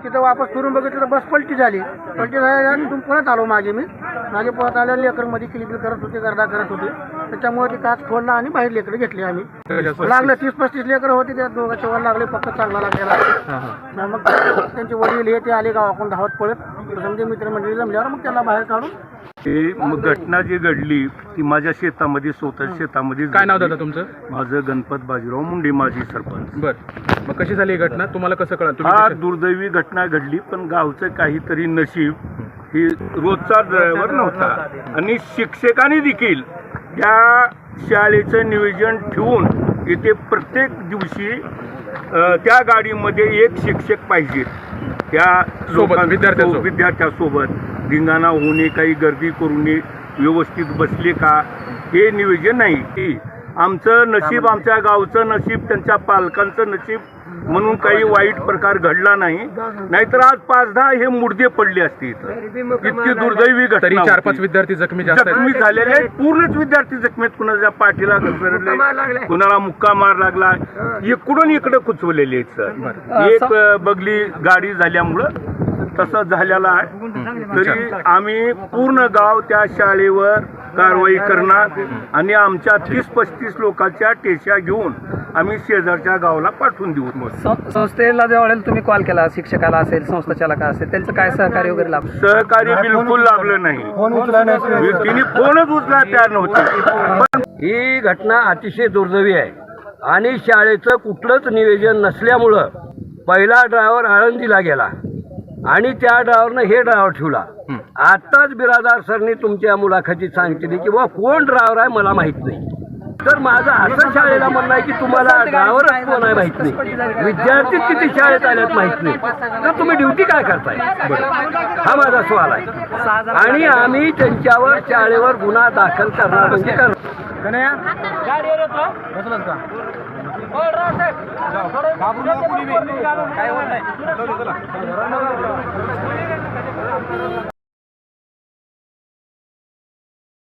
तिथं वापस फिरून बघितलं तर बस पलटी झाली. पलटी झाल्यानंतर परत आलो मागे परत आल्यावर लेकरमध्ये किलबिल करत होते, गर्दा करत होते. त्याच्यामुळे ते काच खोलला आणि बाहेर लेकरं घेतली आम्ही. लागलं 30-35 लेकरं होते, त्या दोघांच्या वर लागले, पक्का चांगला लागलेला. मग त्यांचे वडील हे ते आले गावाकडून धावत पळत, समजे मित्रमंडळी जमल्यावर मग त्याला बाहेर काढून. ही घटना जी घडली ती माझ्या शेतामध्ये, स्वतः शेतामध्ये. काय नाव दादा तुमचं? माझं गणपत बाजीराव मुंडे, माजी सरपंच. बर, मग कशी झाली ही घटना, तुम्हाला कसं कळलं? हा दुर्दैवी घटना घडली, पण गावचं काहीतरी नशीब. ही रोजचा ड्रायव्हर नव्हता आणि शिक्षकांनी देखील या शाळेचं नियोजन ठेवून इथे प्रत्येक दिवशी त्या गाडीमध्ये एक शिक्षक पाहिजे. त्या विद्यार्थ्यासोबत धिंगाणा होणे, काही गर्दी करू नये, व्यवस्थित बसले का, हे नियोजन नाही. आमचं नशीब, आमच्या गावचं नशीब, त्यांच्या पालकांचं नशीब म्हणून काही वाईट प्रकार घडला नाही. नाहीतर आज 5-10 हे मुर्दे पडले असते. इतकी दुर्दैवी घटना. 4-5 विद्यार्थी जखमी झालेले आहेत. पूर्णच विद्यार्थी जखमी आहेत. कुणाच्या पाठीला घसरले, कुणाला मुक्का मार लागला, इकडून इकडे कुचवलेले आहेत सर. एक बगली गाडी झाल्यामुळं तसं झालेलं आहे. तरी आम्ही पूर्ण गाव त्या शाळेवर कारवाई करणार आणि आमच्या 30-35 लोकांच्या टेशा घेऊन आम्ही शेजारच्या गावाला पाठवून देऊ. संस्थेला ज्यावेळेला तुम्ही कॉल केला, शिक्षकाला असेल, संस्था चालक असेल, त्यांचं काय सहकार्य वगैरे लाभलं? सहकार्य बिलकुल लाभलं नाही. तिने फोनच उचला तयार नव्हते. ही घटना अतिशय दुर्दैवी आहे आणि शाळेचं कुठलंच नियोजन नसल्यामुळं पहिला ड्रायव्हर आळंदीला गेला आणि त्या ड्रायव्हरनं हे ड्रायव्हर ठेवला. आताच बिरादार सरनी तुमच्या मुलाखतीत सांगितली की बाबा कोण ड्रायव्हर आहे मला माहित नाही. तर माझं असं शाळेला म्हणणं आहे की तुम्हाला ड्रायव्हरच कोण आहे माहित नाही, विद्यार्थीच किती शाळेत आल्यात माहित नाही, तर तुम्ही ड्युटी काय करताय, हा माझा सवाल आहे. आणि आम्ही त्यांच्यावर शाळेवर गुन्हा दाखल करणार म्हणजे करणार.